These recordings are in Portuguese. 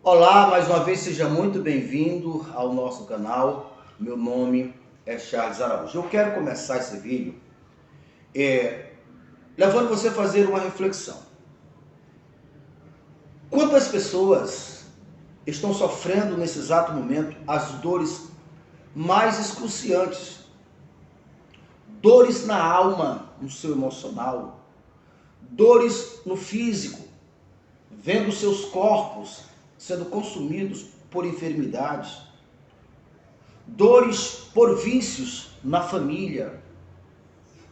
Olá, mais uma vez seja muito bem-vindo ao nosso canal. Meu nome é Charles Araújo. Eu quero começar esse vídeo levando você a fazer uma reflexão. Quantas pessoas estão sofrendo nesse exato momento as dores mais excruciantes? Dores na alma, no seu emocional, dores no físico, vendo seus corpos sendo consumidos por enfermidades, dores por vícios na família,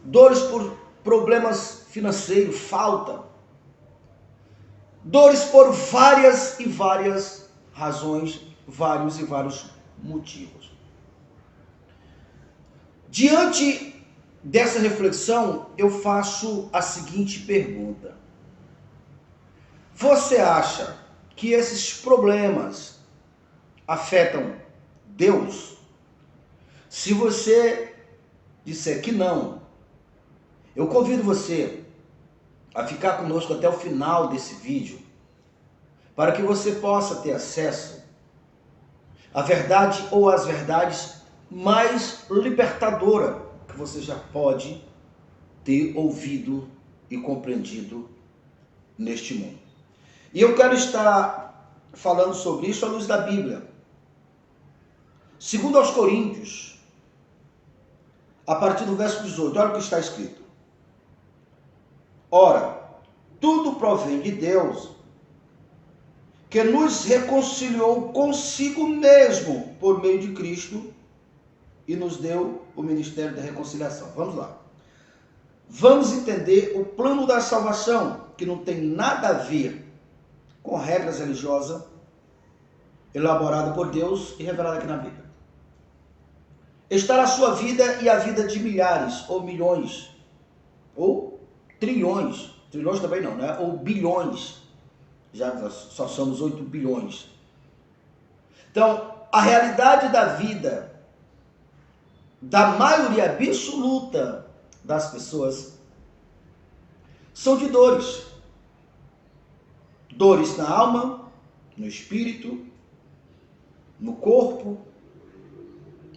dores por problemas financeiros, falta, dores por várias e várias razões, vários e vários motivos. Diante dessa reflexão, eu faço a seguinte pergunta: você acha que esses problemas afetam Deus? Se você disser que não, eu convido você a ficar conosco até o final desse vídeo, para que você possa ter acesso à verdade ou às verdades mais libertadoras que você já pode ter ouvido e compreendido neste mundo. E eu quero estar falando sobre isso à luz da Bíblia. Segundo aos Coríntios, a partir do verso 18, olha o que está escrito. Ora, tudo provém de Deus, que nos reconciliou consigo mesmo por meio de Cristo e nos deu o ministério da reconciliação. Vamos lá. Vamos entender o plano da salvação, que não tem nada a ver com regras religiosas elaboradas por Deus e reveladas aqui na Bíblia. Está na sua vida e a vida de milhares, ou milhões, ou trilhões também não, né? Ou bilhões, já só somos 8 bilhões. Então, a realidade da vida da maioria absoluta das pessoas são de dores. Dores na alma, no espírito, no corpo,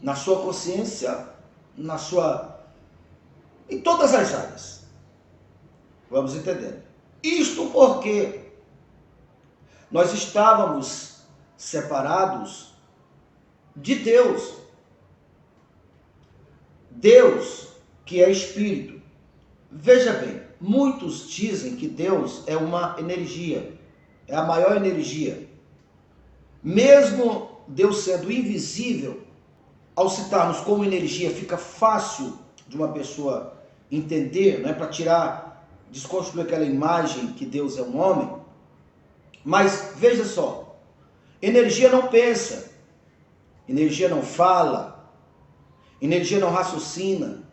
na sua consciência, em todas as áreas. Vamos entender. Isto porque nós estávamos separados de Deus. Deus, que é espírito. Veja bem, muitos dizem que Deus é uma energia, é a maior energia. Mesmo Deus sendo invisível, ao citarmos como energia, fica fácil de uma pessoa entender, né, para desconstruir aquela imagem que Deus é um homem. Mas veja só, energia não pensa, energia não fala, energia não raciocina,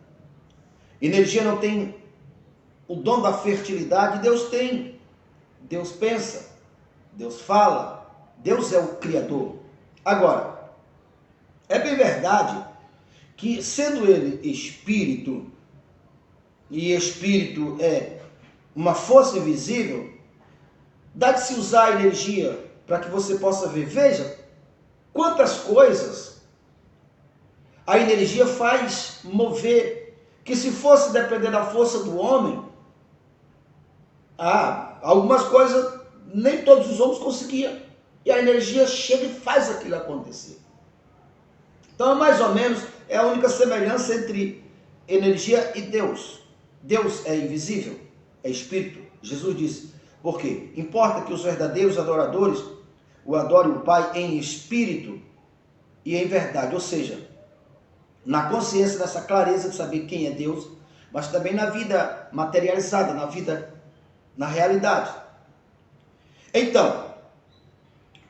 energia não tem o dom da fertilidade. Deus tem. Deus pensa, Deus fala, Deus é o Criador. Agora, é bem verdade que, sendo ele espírito, e espírito é uma força invisível, dá de se usar a energia para que você possa ver. Veja quantas coisas a energia faz mover, que se fosse depender da força do homem, algumas coisas nem todos os homens conseguiam. E a energia chega e faz aquilo acontecer. Então, mais ou menos, é a única semelhança entre energia e Deus. Deus é invisível, é espírito. Jesus disse, porque importa que os verdadeiros adoradores o adorem o Pai em espírito e em verdade. Ou seja, na consciência dessa clareza de saber quem é Deus, mas também na vida materializada, na realidade. Então,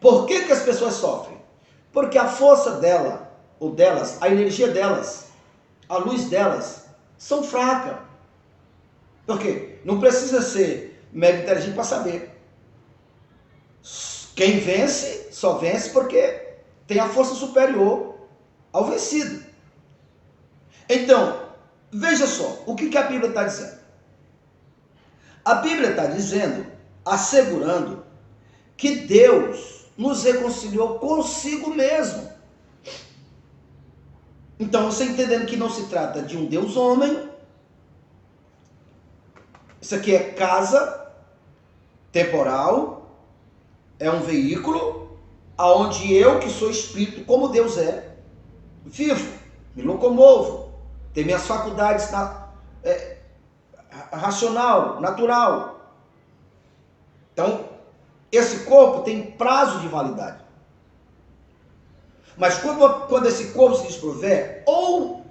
por que as pessoas sofrem? Porque a força dela, ou delas, a energia delas, a luz delas, são fracas. Por quê? Não precisa ser mega inteligente para saber. Quem vence, só vence porque tem a força superior ao vencido. Então, veja só, o que a Bíblia está dizendo? A Bíblia está dizendo, assegurando, que Deus nos reconciliou consigo mesmo. Então, você entendendo que não se trata de um Deus homem, isso aqui é casa temporal, é um veículo aonde eu, que sou espírito, como Deus é, vivo, me locomovo, tenho minhas faculdades racional, natural. Então, esse corpo tem prazo de validade. Mas quando esse corpo se desprover, ou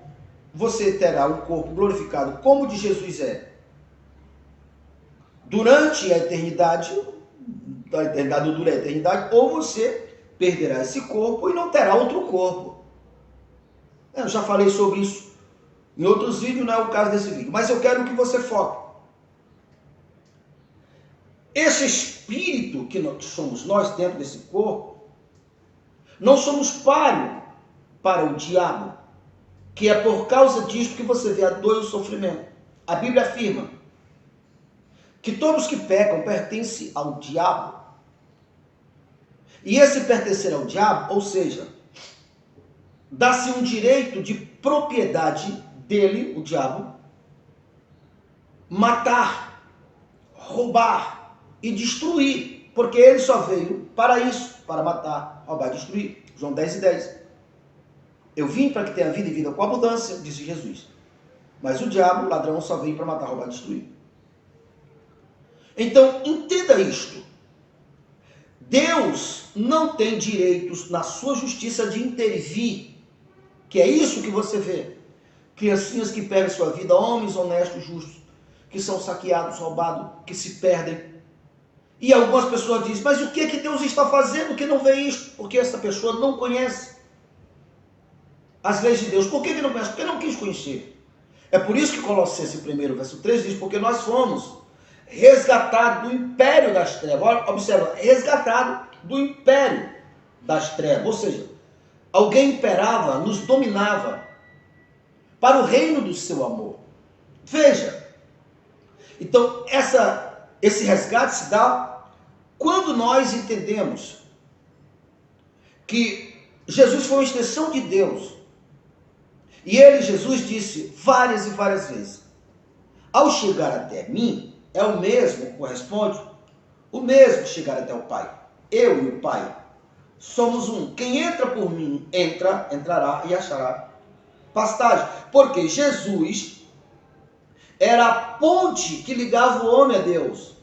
você terá um corpo glorificado como o de Jesus é, durante a eternidade dura a eternidade, ou você perderá esse corpo e não terá outro corpo. Eu já falei sobre isso em outros vídeos, não é o caso desse vídeo, mas eu quero que você foque. Esse espírito que somos nós dentro desse corpo, não somos páreo para o diabo, que é por causa disso que você vê a dor e o sofrimento. A Bíblia afirma que todos que pecam pertencem ao diabo. E esse pertencer ao diabo, ou seja, dá-se um direito de propriedade dele, o diabo, matar, roubar e destruir, porque ele só veio para isso, para matar, roubar e destruir. João 10:10. Eu vim para que tenha vida e vida com abundância, disse Jesus. Mas o diabo, o ladrão, só veio para matar, roubar e destruir. Então, entenda isto. Deus não tem direitos na sua justiça de intervir, que é isso que você vê. Criancinhas que perdem sua vida, homens honestos, justos, que são saqueados, roubados, que se perdem. E algumas pessoas dizem, mas o que Deus está fazendo que não vê isso? Porque essa pessoa não conhece as leis de Deus. Por que não conhece? Porque não quis conhecer. É por isso que Colossenses 1, verso 3 diz, porque nós fomos resgatados do império das trevas. Observa, resgatado do império das trevas. Ou seja, alguém imperava, nos dominava para o reino do seu amor. Veja, então esse resgate se dá quando nós entendemos que Jesus foi uma extensão de Deus. E Jesus disse várias e várias vezes, ao chegar até mim, é o mesmo, corresponde, o mesmo chegar até o Pai. Eu e o Pai somos um. Quem entra por mim, entrará e achará pastagem. Porque Jesus era a ponte que ligava o homem a Deus.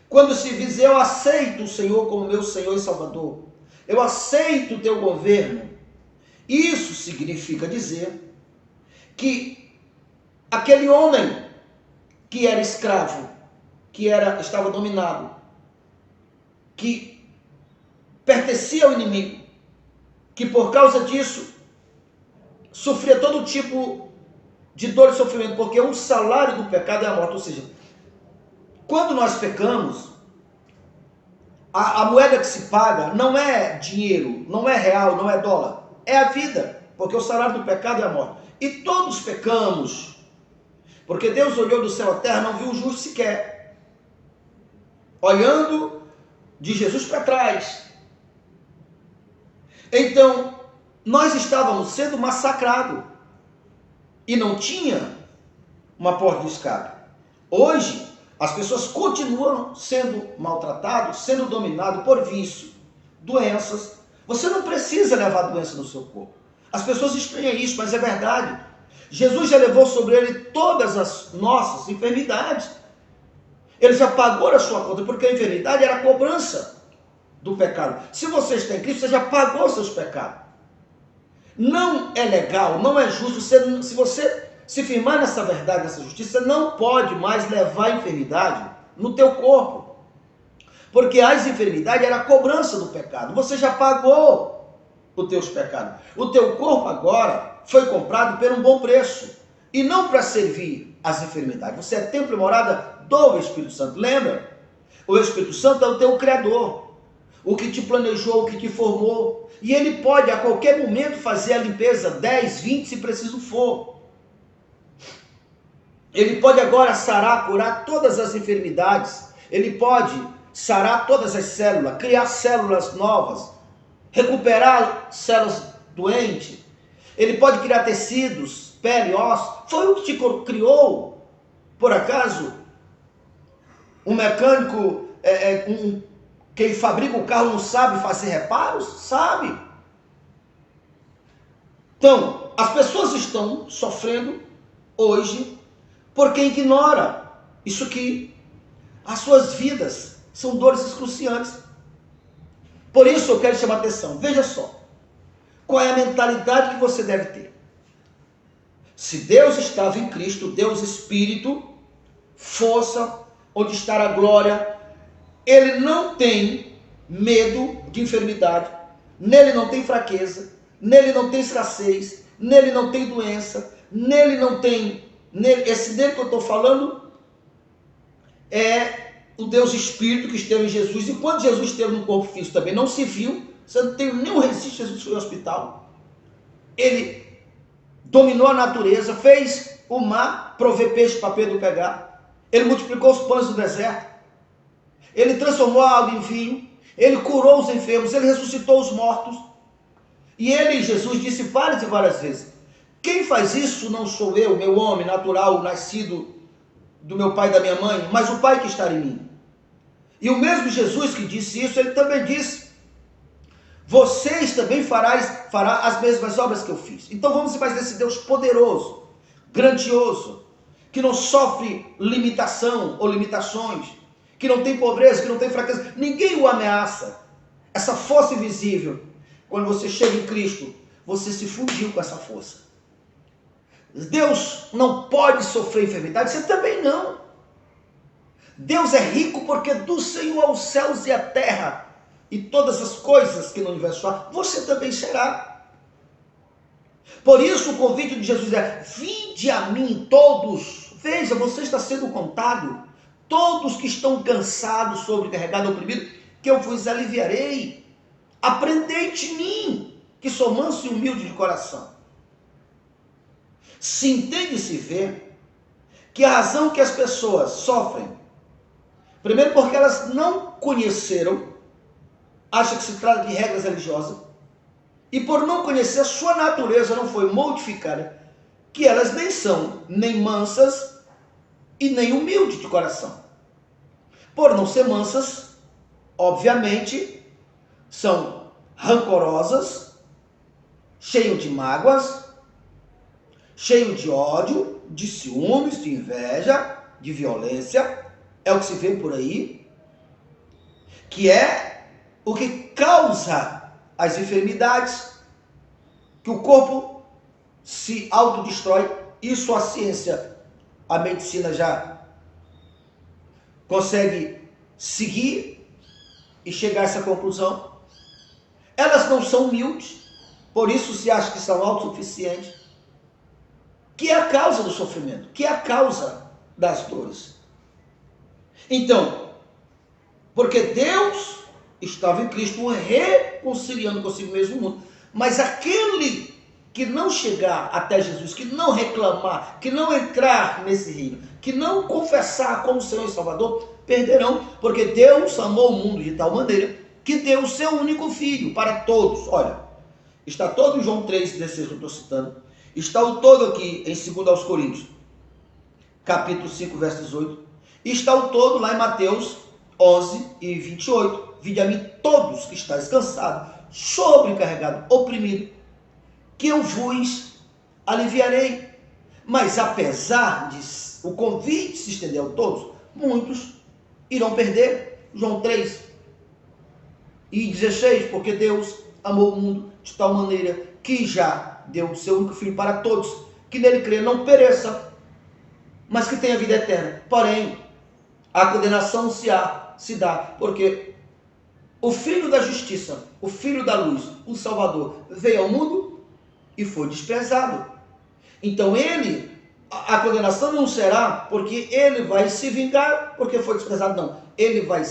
Quando se diz, eu aceito o Senhor como meu Senhor e Salvador, eu aceito o teu governo, isso significa dizer que aquele homem que era escravo, que estava dominado, que pertencia ao inimigo, que por causa disso sofria todo tipo de dor e sofrimento, porque o salário do pecado é a morte. Ou seja, quando nós pecamos, a moeda que se paga não é dinheiro, não é real, não é dólar, é a vida, porque o salário do pecado é a morte. E todos pecamos, porque Deus olhou do céu à terra, não viu o justo sequer. Olhando de Jesus para trás. Então, nós estávamos sendo massacrados e não tinha uma porta de escape. Hoje, as pessoas continuam sendo maltratadas, sendo dominadas por vício, doenças. Você não precisa levar doença no seu corpo. As pessoas estranham isso, mas é verdade. Jesus já levou sobre ele todas as nossas enfermidades. Ele já pagou a sua conta, porque a enfermidade era a cobrança do pecado. Se você está em Cristo, você já pagou os seus pecados. Não é legal, não é justo, se você se firmar nessa verdade, nessa justiça, você não pode mais levar a enfermidade no teu corpo. Porque as enfermidades era a cobrança do pecado. Você já pagou os teus pecados. O teu corpo agora foi comprado por um bom preço. E não para servir as enfermidades. Você é templo e morada do Espírito Santo. Lembra? O Espírito Santo é o teu Criador. O que te planejou, o que te formou. E ele pode a qualquer momento fazer a limpeza 10, 20 se preciso for. Ele pode agora sarar, curar todas as enfermidades. Ele pode sarar todas as células, criar células novas, recuperar células doentes. Ele pode criar tecidos, pele, osso. Foi o que te criou. Por acaso, um mecânico, quem fabrica o carro não sabe fazer reparos? Sabe. Então, as pessoas estão sofrendo hoje porque ignora isso aqui. As suas vidas são dores excruciantes. Por isso eu quero chamar a atenção. Veja só. Qual é a mentalidade que você deve ter? Se Deus estava em Cristo, Deus Espírito, força, onde está a glória, Ele não tem medo de enfermidade, nele não tem fraqueza, nele não tem escassez, nele não tem doença, nele não tem... Esse nele que eu estou falando é o Deus Espírito que esteve em Jesus, e quando Jesus esteve no corpo físico também não se viu, você não tem nenhum registro. Jesus foi ao hospital, ele dominou a natureza, fez o mar prover peixe para Pedro pegar, ele multiplicou os pães do deserto, ele transformou a água em vinho, ele curou os enfermos, ele ressuscitou os mortos, e ele, Jesus, disse várias e várias vezes: quem faz isso não sou eu, meu homem natural, nascido do meu pai e da minha mãe, mas o Pai que está em mim. E o mesmo Jesus que disse isso, ele também disse: vocês também fará as mesmas obras que eu fiz. Então vamos mais desse Deus poderoso, grandioso, que não sofre limitação ou limitações, que não tem pobreza, que não tem fraqueza, ninguém o ameaça. Essa força invisível, quando você chega em Cristo, você se fundiu com essa força. Deus não pode sofrer enfermidade, você também não. Deus é rico porque do Senhor os céus e a terra, e todas as coisas que no universo há, você também será. Por isso o convite de Jesus é: vinde a mim todos. Veja, você está sendo contado. Todos que estão cansados, sobrecarregados, oprimidos, que eu vos aliviarei. Aprendei de mim, que sou manso e humilde de coração. Se entende e se vê que a razão que as pessoas sofrem, primeiro porque elas não conheceram, acha que se trata de regras religiosas, e por não conhecer, a sua natureza não foi modificada, que elas nem são nem mansas e nem humildes de coração. Por não ser mansas, obviamente, são rancorosas, cheias de mágoas, cheias de ódio, de ciúmes, de inveja, de violência. É o que se vê por aí, que é o que causa as enfermidades, que o corpo se autodestrói. Isso a ciência, a medicina já consegue seguir e chegar a essa conclusão. Elas não são humildes, por isso se acha que são autossuficientes, que é a causa do sofrimento, que é a causa das dores. Então, porque Deus estava em Cristo reconciliando consigo mesmo o mundo, mas aquele que não chegar até Jesus, que não reclamar, que não entrar nesse reino, que não confessar como Senhor e Salvador, perderão, porque Deus amou o mundo de tal maneira que deu o seu único filho para todos. Olha, está todo em João 3,16 que eu estou citando, está o todo aqui em 2 aos Coríntios, capítulo 5, verso 18, e está o todo lá em Mateus 11 e 28. Vinde a mim todos que estáis cansados, sobrecarregados, oprimidos, que eu vos aliviarei. Mas apesar de o convite se estender a todos, muitos irão perder. João 3 e 16, porque Deus amou o mundo de tal maneira que já deu o seu único filho para todos, que nele crê não pereça, mas que tenha vida eterna. Porém, a condenação se dá, porque o Filho da Justiça, o Filho da Luz, o Salvador, veio ao mundo e foi desprezado. Então a condenação não será porque ele vai se vingar porque foi desprezado, não. Ele vai,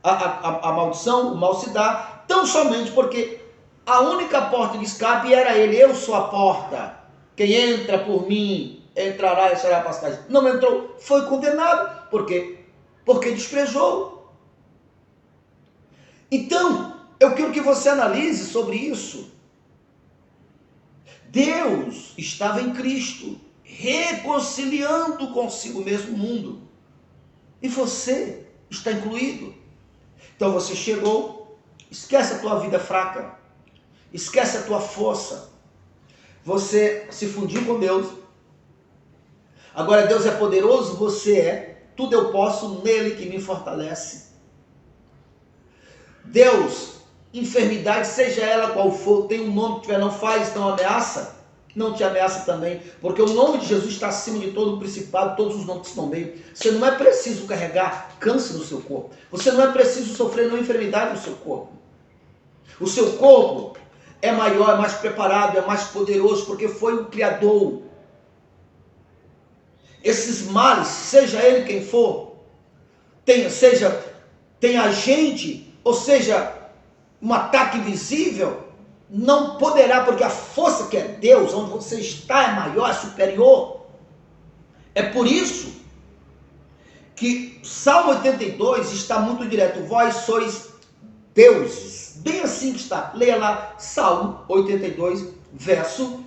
a maldição, o mal se dá, tão somente porque a única porta de escape era ele. Eu sou a porta, quem entra por mim entrará e será passagem. Não entrou, foi condenado. Por quê? Porque desprezou. Então, eu quero que você analise sobre isso. Deus estava em Cristo, reconciliando consigo mesmo o mundo. E você está incluído. Então você chegou, esquece a tua vida fraca, esquece a tua força. Você se fundiu com Deus. Agora Deus é poderoso, você é. Tudo eu posso nele que me fortalece. Deus, enfermidade, seja ela qual for, tem um nome que tiver, não faz, não ameaça. Não te ameaça também, porque o nome de Jesus está acima de todo o principado, todos os nomes que estão no meio. Você não é preciso carregar câncer no seu corpo. Você não é preciso sofrer nenhuma enfermidade no seu corpo. O seu corpo é maior, é mais preparado, é mais poderoso, porque foi o Criador. Esses males, seja ele quem for, tem agente, ou seja, um ataque visível, não poderá, porque a força que é Deus, onde você está, é maior, é superior. É por isso que Salmo 82 está muito direto. Vós sois deuses. Bem assim que está. Leia lá, Salmo 82, verso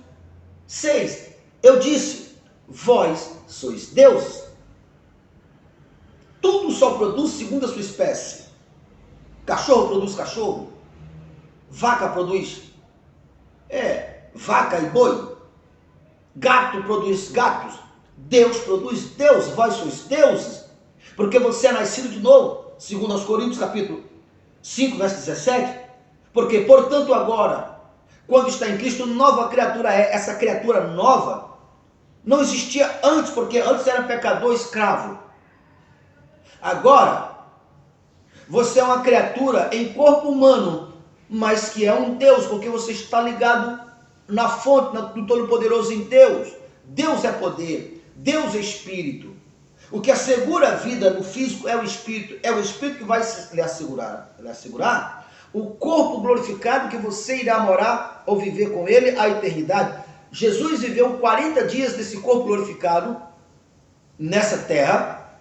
6. Eu disse, vós sois deuses. Tudo só produz segundo a sua espécie. Cachorro produz cachorro. Vaca produz vaca e boi. Gato produz gatos. Deus produz Deus. Vós sois deuses, porque você é nascido de novo, segundo aos Coríntios capítulo 5, verso 17. Porque, portanto, agora, quando está em Cristo, nova criatura é. Essa criatura nova não existia antes, porque antes era pecador escravo. Agora, você é uma criatura em corpo humano, mas que é um Deus, porque você está ligado na fonte, do Todo-Poderoso em Deus. Deus é poder, Deus é Espírito. O que assegura a vida no físico é o Espírito que vai lhe assegurar o corpo glorificado que você irá morar ou viver com ele a eternidade. Jesus viveu 40 dias desse corpo glorificado nessa terra,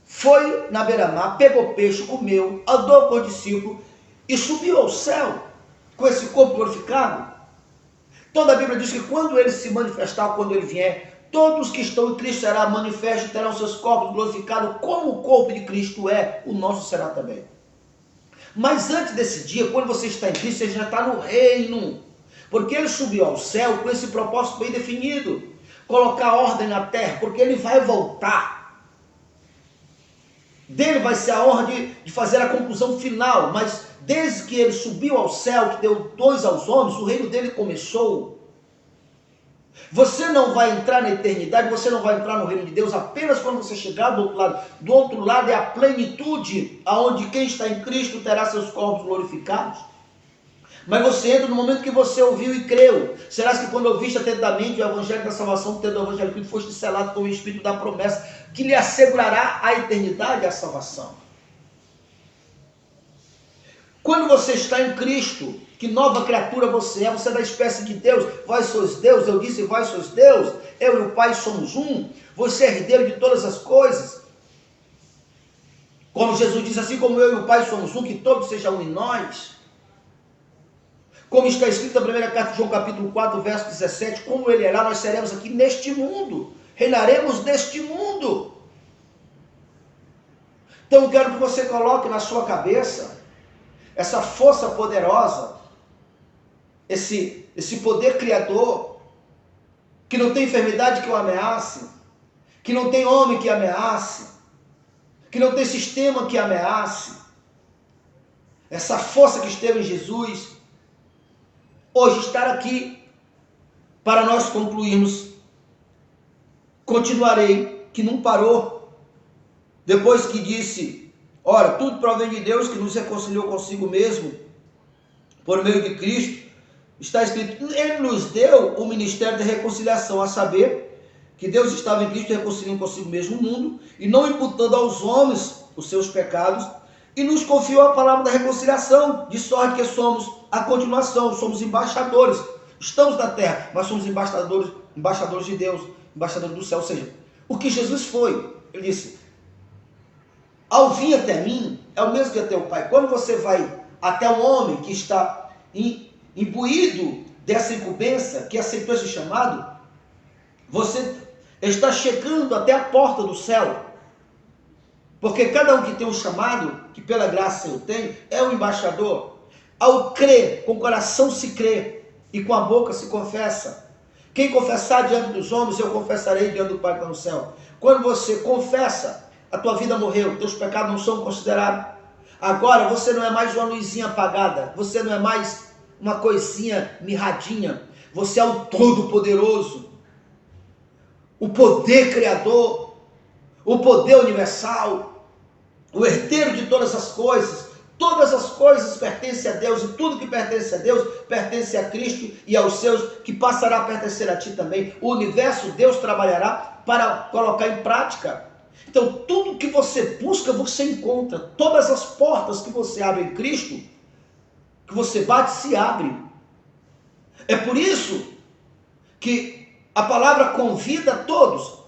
foi na beira-mar, pegou peixe, comeu, andou com o discípulo e subiu ao céu com esse corpo glorificado. Toda a Bíblia diz que quando ele se manifestar, quando ele vier, todos que estão em Cristo será manifesto e terão seus corpos glorificados, como o corpo de Cristo é, o nosso será também. Mas antes desse dia, quando você está em Cristo, você já está no reino, porque ele subiu ao céu com esse propósito bem definido, colocar ordem na terra, porque ele vai voltar. Dele vai ser a honra de fazer a conclusão final, mas desde que ele subiu ao céu, que deu 2 aos homens, o reino dele começou. Você não vai entrar na eternidade, você não vai entrar no reino de Deus apenas quando você chegar do outro lado. Do outro lado é a plenitude, aonde quem está em Cristo terá seus corpos glorificados. Mas você entra no momento que você ouviu e creu. Será que quando ouviste atentamente o evangelho da salvação, tendo o evangelho que foste selado com o Espírito da promessa, que lhe assegurará a eternidade e a salvação? Quando você está em Cristo, que nova criatura você é da espécie de Deus, vós sois Deus, eu disse vós sois Deus, eu e o Pai somos um, você é herdeiro de todas as coisas. Como Jesus disse, assim como eu e o Pai somos um, que todos sejam um em nós. Como está escrito na primeira carta de João capítulo 4, verso 17, como ele era, nós seremos aqui neste mundo, reinaremos neste mundo. Então eu quero que você coloque na sua cabeça essa força poderosa, esse poder criador, que não tem enfermidade que o ameace, que não tem homem que ameace, que não tem sistema que ameace, essa força que esteve em Jesus, hoje estar aqui, para nós concluirmos, continuarei, que não parou, depois que disse, ora, tudo provém de Deus, que nos reconciliou consigo mesmo, por meio de Cristo, está escrito, ele nos deu o ministério da reconciliação, a saber, que Deus estava em Cristo reconciliando consigo mesmo o mundo, e não imputando aos homens os seus pecados, e nos confiou a palavra da reconciliação, de sorte que somos a continuação, somos embaixadores, estamos na terra, mas somos embaixadores de Deus, embaixadores do céu. Ou seja, o que Jesus foi, ele disse, ao vir até mim, é o mesmo que até o Pai. Quando você vai até um homem que está imbuído dessa incumbência, que aceitou esse chamado, você está chegando até a porta do céu. Porque cada um que tem um chamado, que pela graça eu tenho, é um embaixador. Ao crer, com o coração se crê e com a boca se confessa. Quem confessar diante dos homens, eu confessarei diante do Pai que está no céu. Quando você confessa, a tua vida morreu, teus pecados não são considerados. Agora você não é mais uma luzinha apagada, você não é mais uma coisinha mirradinha, você é o Todo-Poderoso, o poder criador, o poder universal, o herdeiro de todas as coisas. Todas as coisas pertencem a Deus, e tudo que pertence a Deus pertence a Cristo e aos seus, que passará a pertencer a ti também. O universo, Deus trabalhará para colocar em prática. Então, tudo que você busca, você encontra. Todas as portas que você abre em Cristo, que você bate, se abre. É por isso que a palavra convida a todos,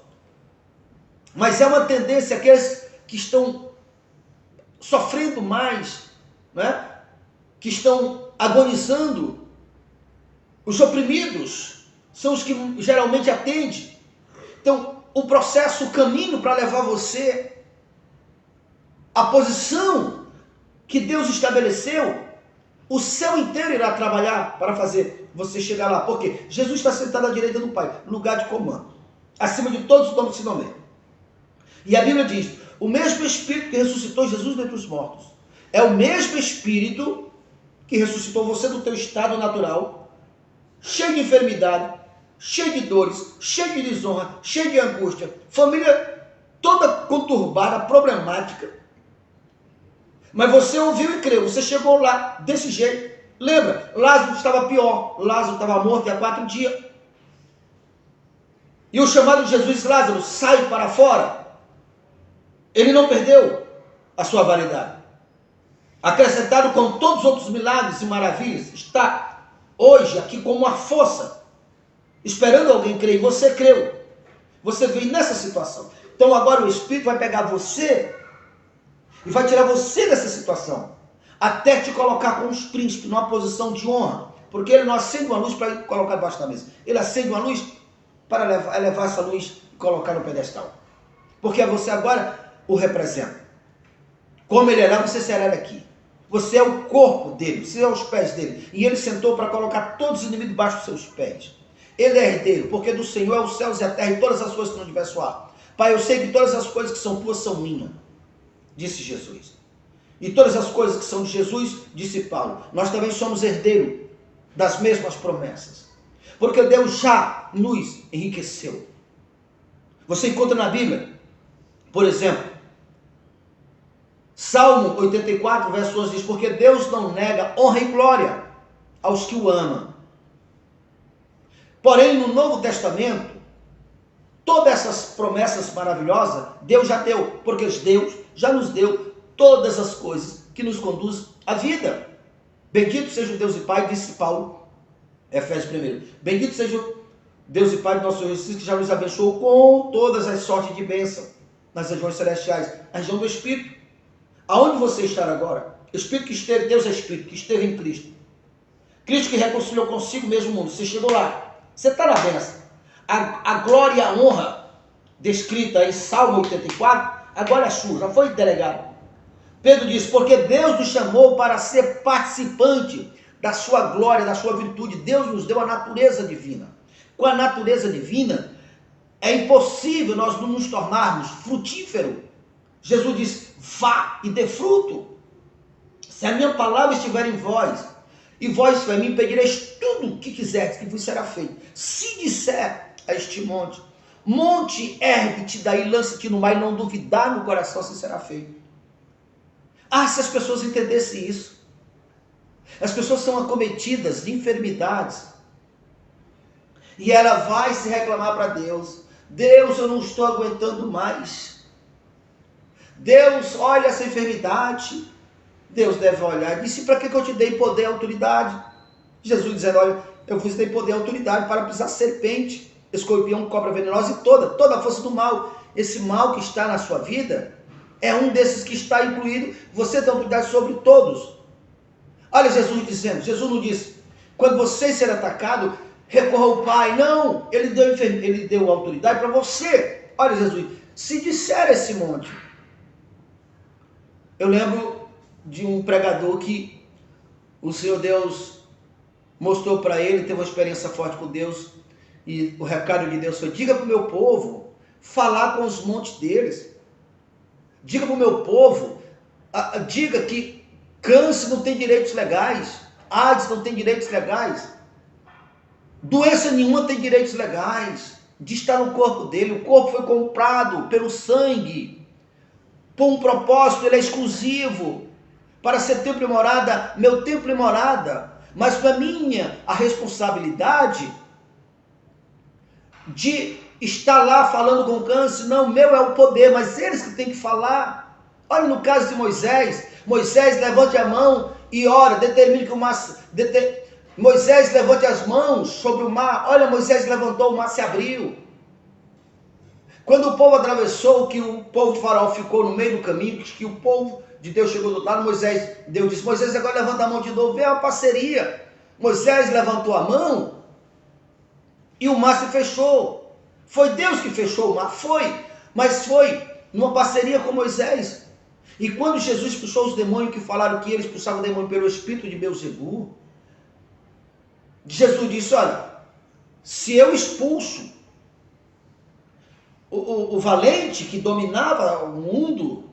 mas é uma tendência aqueles que estão sofrendo mais, né? Que estão agonizando. Os oprimidos são os que geralmente atendem. Então, o processo, o caminho para levar você à posição que Deus estabeleceu, o céu inteiro irá trabalhar para fazer você chegar lá. Por quê? Jesus está sentado à direita do Pai, lugar de comando, acima de todos os nomes que se nomeiam. E a Bíblia diz: o mesmo Espírito que ressuscitou Jesus dentre os mortos é o mesmo Espírito que ressuscitou você do teu estado natural, cheio de enfermidade, cheio de dores, cheio de desonra, cheio de angústia, família toda conturbada, problemática. Mas você ouviu e creu, você chegou lá desse jeito. Lembra, Lázaro estava pior, Lázaro estava morto há 4 dias. E o chamado de Jesus: Lázaro, sai para fora. Ele não perdeu a sua validade. Acrescentado com todos os outros milagres e maravilhas, está hoje aqui como uma força, esperando alguém crer. E você creu. Você veio nessa situação. Então agora o Espírito vai pegar você e vai tirar você dessa situação, até te colocar com os príncipes numa posição de honra. Porque ele não acende uma luz para colocar debaixo da mesa. Ele acende uma luz para levar essa luz e colocar no pedestal. Porque você agora o representa. Como ele é lá, você será aqui. Você é o corpo dele, você é os pés dele. E ele sentou para colocar todos os inimigos debaixo dos seus pés. Ele é herdeiro, porque do Senhor é os céus e a terra e todas as coisas que no universo há. Pai, eu sei que todas as coisas que são tuas são minhas, disse Jesus. E todas as coisas que são de Jesus, disse Paulo. Nós também somos herdeiros das mesmas promessas. Porque Deus já nos enriqueceu. Você encontra na Bíblia, por exemplo, Salmo 84, verso 11 diz: porque Deus não nega honra e glória aos que o amam. Porém, no Novo Testamento, todas essas promessas maravilhosas, Deus já deu, porque Deus já nos deu todas as coisas que nos conduzem à vida. Bendito seja o Deus e Pai, disse Paulo, Efésios 1. Bendito seja o Deus e Pai do nosso Senhor Jesus, que já nos abençoou com todas as sortes de bênção nas regiões celestiais, a região do Espírito. Aonde você está agora? Espírito que esteve, Deus é Espírito, que esteve em Cristo. Cristo que reconciliou consigo mesmo o mundo. Você chegou lá. Você está na bênção. A glória e a honra descrita em Salmo 84, agora é sua, já foi delegado. Pedro diz: porque Deus nos chamou para ser participante da sua glória, da sua virtude. Deus nos deu a natureza divina. Com a natureza divina, é impossível nós não nos tornarmos frutíferos. Jesus diz: vá e dê fruto. Se a minha palavra estiver em vós, e vós estiver em mim, pedireis tudo o que quiserdes, que vos será feito. Se disser a este monte: monte, ergue-te daí, lança-te no mar, e não duvidar no coração, se será feito. Ah, se as pessoas entendessem isso. As pessoas são acometidas de enfermidades, e ela vai se reclamar para Deus: Deus, eu não estou aguentando mais. Deus, olha essa enfermidade. Deus deve olhar e disse: para que eu te dei poder e autoridade? Jesus dizendo: olha, eu vos dei poder e autoridade para pisar serpente, escorpião, cobra venenosa e toda a força do mal. Esse mal que está na sua vida é um desses que está incluído. Você tem autoridade sobre todos. Olha Jesus dizendo, Jesus não disse, quando você ser atacado, recorra ao Pai. Não, ele deu autoridade para você. Olha Jesus, se disser esse monte. Eu lembro de um pregador que o Senhor Deus mostrou para ele, teve uma experiência forte com Deus, e o recado de Deus foi, diga para o meu povo falar com os montes deles. Diga para o meu povo, diga que câncer não tem direitos legais, AIDS não tem direitos legais, doença nenhuma tem direitos legais de estar no corpo dele. O corpo foi comprado pelo sangue, por um propósito, ele é exclusivo, para ser templo e morada, meu templo e morada. Mas para minha, a responsabilidade de estar lá falando com câncer, não, meu é o poder, mas eles que têm que falar. Olha no caso de Moisés, Moisés levante a mão e ora, determine que o mar, Moisés levante as mãos sobre o mar, olha, Moisés levantou, o mar se abriu. Quando o povo atravessou, que o povo de Faraó ficou no meio do caminho, que o povo de Deus chegou do outro lado, Deus disse, Moisés agora levanta a mão de novo, vem uma parceria. Moisés levantou a mão e o mar se fechou. Foi Deus que fechou o mar? Foi, mas foi numa parceria com Moisés. E quando Jesus expulsou os demônios, que falaram que ele expulsava o demônio pelo espírito de Belzebu, Jesus disse, olha, se eu expulso o valente que dominava o mundo,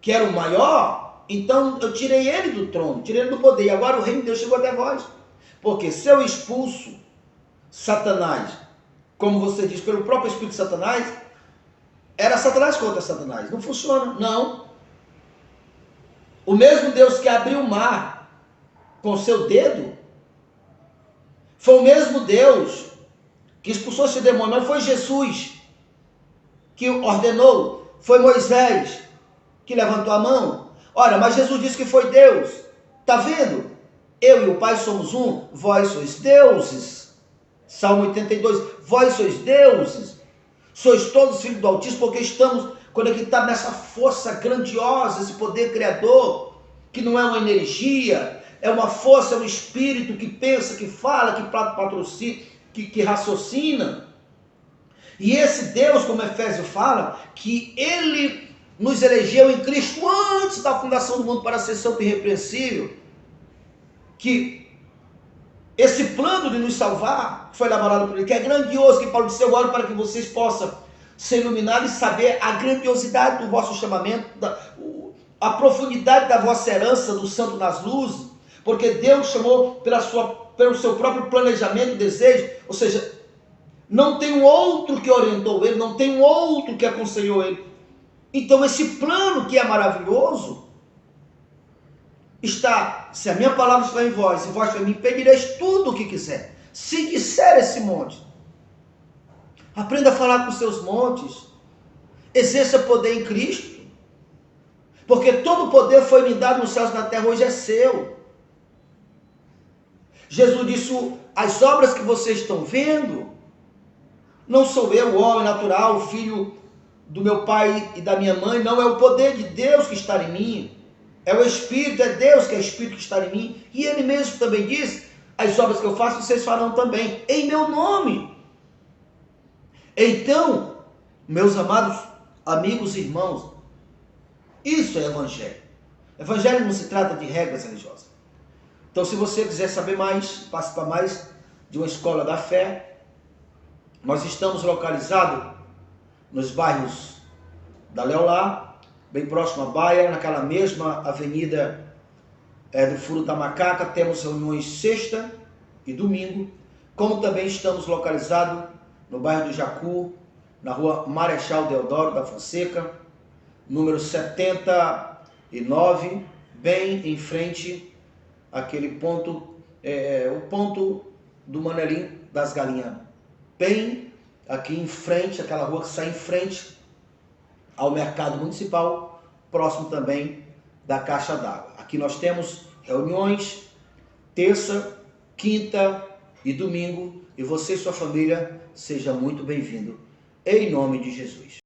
que era o maior, então eu tirei ele do trono, tirei ele do poder, e agora o reino de Deus chegou até vós. Porque se eu expulso Satanás, como você diz, pelo próprio espírito de Satanás, era Satanás contra Satanás, não funciona, não. O mesmo Deus que abriu o mar com o seu dedo, foi o mesmo Deus que expulsou esse demônio, não foi Jesus que ordenou, foi Moisés que levantou a mão. Ora, mas Jesus disse que foi Deus. Está vendo? Eu e o Pai somos um, vós sois deuses. Salmo 82, vós sois deuses. Sois todos filhos do Altíssimo, porque estamos conectados nessa força grandiosa, esse poder criador, que não é uma energia, é uma força, é um espírito que pensa, que fala, que patrocina, que raciocina. E esse Deus, como Efésio fala, que ele nos elegeu em Cristo antes da fundação do mundo para ser santo e irrepreensível, que esse plano de nos salvar foi elaborado por ele, que é grandioso, que Paulo disse, eu oro para que vocês possam ser iluminados e saber a grandiosidade do vosso chamamento, a profundidade da vossa herança do santo nas luzes, porque Deus chamou pelo seu próprio planejamento e desejo, ou seja, não tem um outro que orientou ele, não tem um outro que aconselhou ele. Então esse plano que é maravilhoso, está, se a minha palavra está em vós, e vós para mim pedireis tudo o que quiser. Se disser esse monte, aprenda a falar com seus montes, exerça poder em Cristo, porque todo o poder foi me dado nos céus e na terra, hoje é seu. Jesus disse, as obras que vocês estão vendo, não sou eu, o homem natural, o filho do meu pai e da minha mãe, não, é o poder de Deus que está em mim, é o Espírito, é Deus que é Espírito que está em mim, e ele mesmo também diz, as obras que eu faço, vocês farão também, em meu nome. Então, meus amados amigos e irmãos, isso é evangelho. Evangelho não se trata de regras religiosas. Então, se você quiser saber mais, participar mais de uma escola da fé, nós estamos localizados nos bairros da Leolá, bem próximo à Baia, naquela mesma avenida do Furo da Macaca. Temos reuniões sexta e domingo, como também estamos localizados no bairro do Jacu, na rua Marechal Deodoro da Fonseca, número 79, bem em frente àquele ponto, o ponto do Manelim das Galinhas, bem aqui em frente, aquela rua que sai em frente ao mercado municipal, próximo também da caixa d'água. Aqui nós temos reuniões terça, quinta e domingo, e você e sua família seja muito bem-vindo, em nome de Jesus.